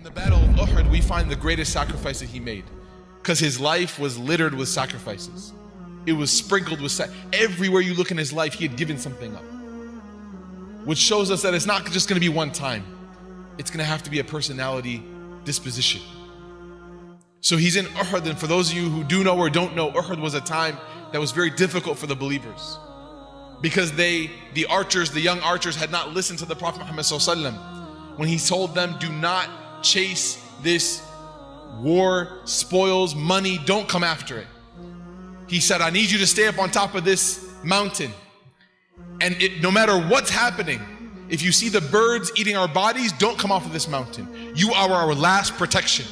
In the battle of Uhud, we find the greatest sacrifice that he made, because his life was littered with sacrifices. It was sprinkled with everywhere you look in his life, he had given something up, which shows us that it's not just going to be one time. It's going to have to be a personality disposition. So he's in Uhud, and for those of you who do know or don't know, Uhud was a time that was very difficult for the believers, because the archers, the young archers, had not listened to the Prophet Muhammad ﷺ when he told them, do not chase this war, spoils, money, don't come after it. He said, I need you to stay up on top of this mountain, and no matter what's happening, if you see the birds eating our bodies, don't come off of this mountain. You are our last protection.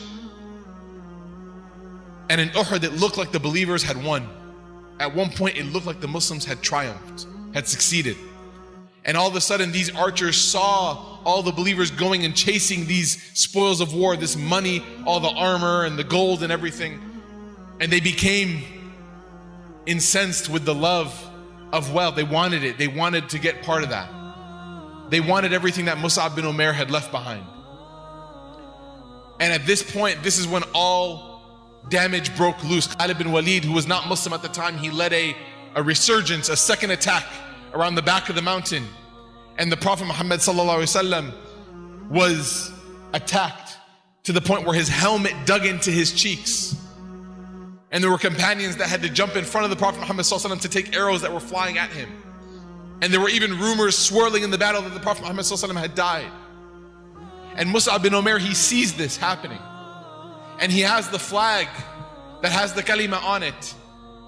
And in Uhud, it looked like the believers had won. At one point, it looked like the Muslims had triumphed, had succeeded. And all of a sudden, these archers saw all the believers going and chasing these spoils of war, this money, all the armor and the gold and everything. And they became incensed with the love of wealth. They wanted it. They wanted to get part of that. They wanted everything that Musab Ibn Umar had left behind. And at this point, this is when all damage broke loose. Khalid bin Walid, who was not Muslim at the time, he led a resurgence, a second attack around the back of the mountain. And the Prophet Muhammad ﷺ was attacked to the point where his helmet dug into his cheeks. And there were companions that had to jump in front of the Prophet Muhammad ﷺ to take arrows that were flying at him. And there were even rumors swirling in the battle that the Prophet Muhammad ﷺ had died. And Musab bin Umar, he sees this happening. And he has the flag that has the kalima on it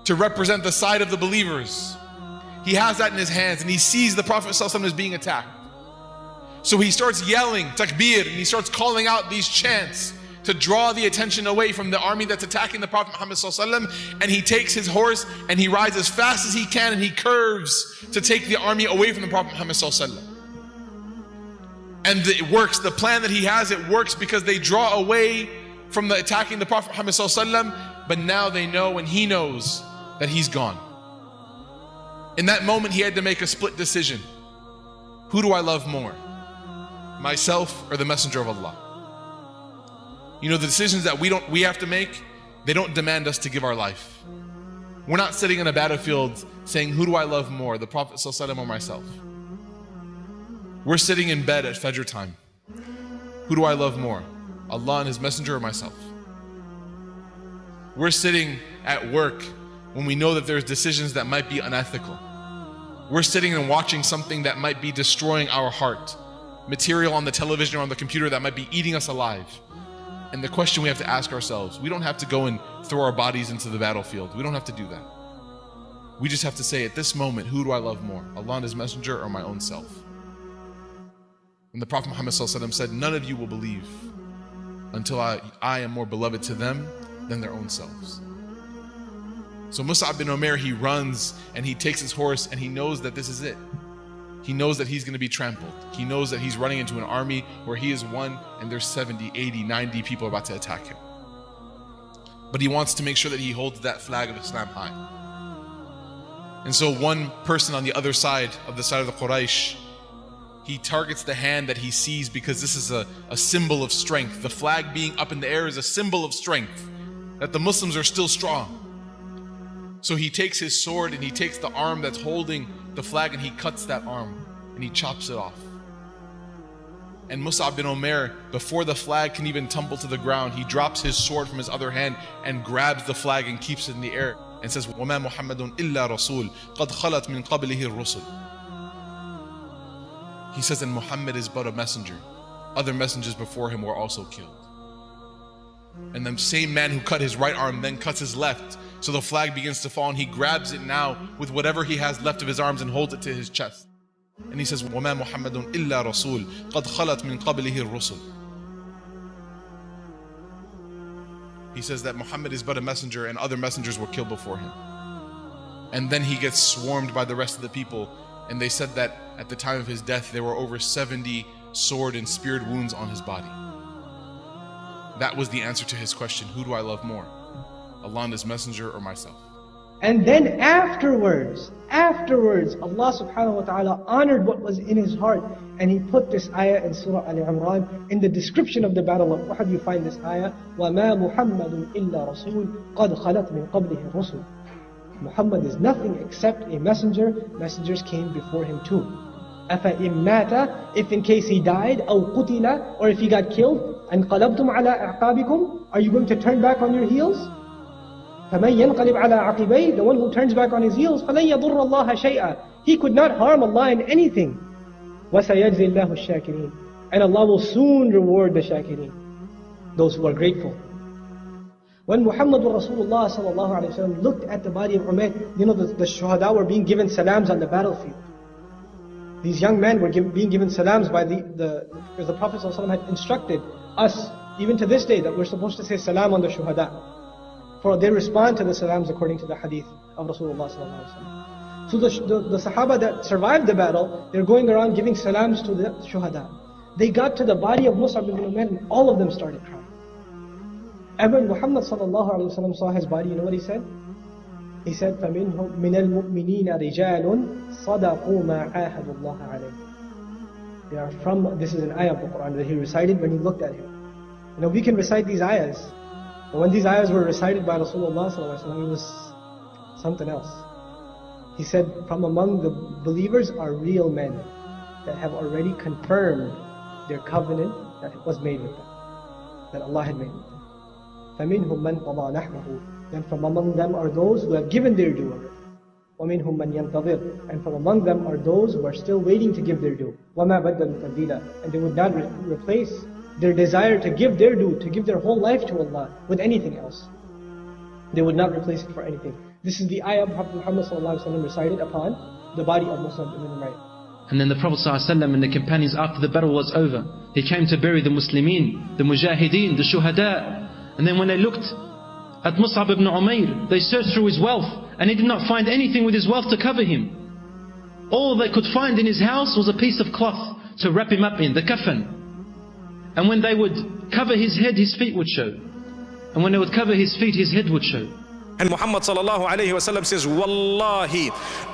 to represent the side of the believers. He has that in his hands, and he sees the Prophet ﷺ is being attacked. So he starts yelling takbir, and he starts calling out these chants to draw the attention away from the army that's attacking the Prophet Muhammad ﷺ. And he takes his horse and he rides as fast as he can, and he curves to take the army away from the Prophet Muhammad ﷺ. And it works. The plan that he has, it works, because they draw away from the attacking the Prophet Muhammad ﷺ, but now they know, and he knows, that he's gone. In that moment, he had to make a split decision. Who do I love more? Myself or the Messenger of Allah? You know, the decisions that we have to make, they don't demand us to give our life. We're not sitting in a battlefield saying, who do I love more, the Prophet ﷺ or myself? We're sitting in bed at Fajr time. Who do I love more, Allah and His Messenger or myself? We're sitting at work when we know that there's decisions that might be unethical. We're sitting and watching something that might be destroying our heart, material on the television or on the computer that might be eating us alive. And the question we have to ask ourselves, we don't have to go and throw our bodies into the battlefield. We don't have to do that. We just have to say, at this moment, who do I love more, Allah and His Messenger or my own self? And the Prophet Muhammad ﷺ said, none of you will believe until I am more beloved to them than their own selves. So Musab bin Umar, he runs and he takes his horse, and he knows that this is it. He knows that he's going to be trampled. He knows that he's running into an army where he is one and there's 70, 80, 90 people about to attack him. But he wants to make sure that he holds that flag of Islam high. And so one person on the other side of the Quraysh, he targets the hand that he sees, because this is a symbol of strength. The flag being up in the air is a symbol of strength, that the Muslims are still strong. So he takes his sword and he takes the arm that's holding the flag, and he cuts that arm and he chops it off. And Musab bin Umar, before the flag can even tumble to the ground, he drops his sword from his other hand and grabs the flag and keeps it in the air and says, وَمَا مُحَمَّدٌ إِلَّا رَسُولٌ قَدْ خَلَتْ مِنْ قَبْلِهِ الرُّسُلُ. He says, and Muhammad is but a messenger. Other messengers before him were also killed. And the same man who cut his right arm then cuts his left. So the flag begins to fall, and he grabs it now with whatever he has left of his arms and holds it to his chest. And he says, وَمَا مُحَمَّدٌ إِلَّا رَسُولٌ قَدْ خَلَتْ مِنْ قَبْلِهِ الرُّسُلُ. He says that Muhammad is but a messenger, and other messengers were killed before him. And then he gets swarmed by the rest of the people, and they said that at the time of his death there were over 70 sword and speared wounds on his body. That was the answer to his question, who do I love more, Allah and His Messenger or myself? And then afterwards, Allah subhanahu wa ta'ala honored what was in his heart, and he put this ayah in Surah Al-Imran. In the description of the battle of Uhud, you find this ayah, وَمَا مُحَمَّدٌ إِلَّا رَسُولٌ قَدْ خَلَتْ مِنْ قَبْلِهِ الرُّسُلُ. Muhammad is nothing except a messenger. Messengers came before him too. أَفَإِن مَاتَ, if in case he died, أَوْ قُتِلَ, or if he got killed, أَنْقَلَبْتُمْ عَلَىٰ أَعْقَابِكُمْ, are you going to turn back on your heels? فَمَنْ يَنْقَلِبْ عَلَىٰ عَقِبَيْهِ, the one who turns back on his heels, فَلَنْ يَضُرَّ اللَّهَ شَيْئًا, he could not harm Allah in anything. وَسَيَجْزِي اللَّهُ الشَّاكِرِينَ, and Allah will soon reward the shakirin, those who are grateful. When Muhammadur Rasulullah sallallahu alayhi wa sallam looked at the body of Umayr, you know the shuhada were being given salams on the battlefield. These young men were being given salams by because the Prophet sallallahu alayhi wa sallam had instructed us, even to this day, that we're supposed to say salam on the shuhada. For they respond to the salams according to the hadith of Rasulullah sallallahu alaihi wasallam. So the Sahaba that survived the battle, they're going around giving salams to the shuhada. They got to the body of Musab Ibn Umar and all of them started crying. And when Muhammad sallallahu alaihi wasallam saw his body, you know what he said? He said, فَمِنْهُمْ مِنَ الْمُؤْمِنِينَ رِجَالٌ صَدَقُوا مَا عَاهَدُوا اللَّهَ عَلَيْهِ. They are from, this is an ayah of the Quran that he recited when he looked at him. You know, we can recite these ayahs. But when these ayahs were recited by Rasulullah ﷺ, it was something else. He said, from among the believers are real men that have already confirmed their covenant that was made with them, that Allah had made with them. فَمِنْهُمْ مَنْ قَضَى نَحْبَهُ, then from among them are those who have given their due already. وَمِنْهُمْ مَنْ يَنْتَظِرُ, and from among them are those who are still waiting to give their due. وَمَا بَدَّلُوا تَبْدِيلًا, and they would not replace their desire to give their due, to give their whole life to Allah with anything else. They would not replace it for anything. This is the ayah of Prophet Muhammad ﷺ recited upon the body of Musab Ibn Umar. And then the Prophet ﷺ and the companions, after the battle was over, he came to bury the Muslimin, the Mujahideen, the Shuhada. And then when they looked at Musab Ibn Umar, they searched through his wealth, and he did not find anything with his wealth to cover him. All they could find in his house was a piece of cloth to wrap him up in, the kafan. And when they would cover his head, his feet would show. And when they would cover his feet, his head would show. And Muhammad sallallahu alayhi wasallam says, Wallahi,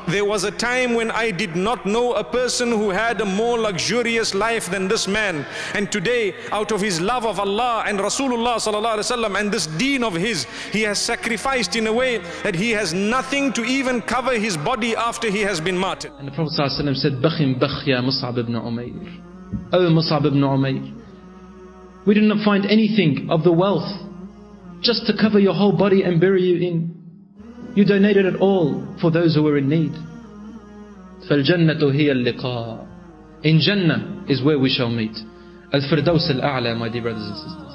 there was a time when I did not know a person who had a more luxurious life than this man. And today, out of his love of Allah and Rasulullah sallallahu alayhi wasallam and this deen of his, he has sacrificed in a way that he has nothing to even cover his body after he has been martyred. And the Prophet sallallahu alayhi wasallam said, Bakhim bakh ya Musab ibn Umayr. Oh Musab ibn Umayr, we did not find anything of the wealth just to cover your whole body and bury you in. You donated it all for those who were in need. فَالْجَنَّةُ هِيَ اللِّقَاء. In Jannah is where we shall meet. Al-Firdaus al-A'la, my dear brothers and sisters.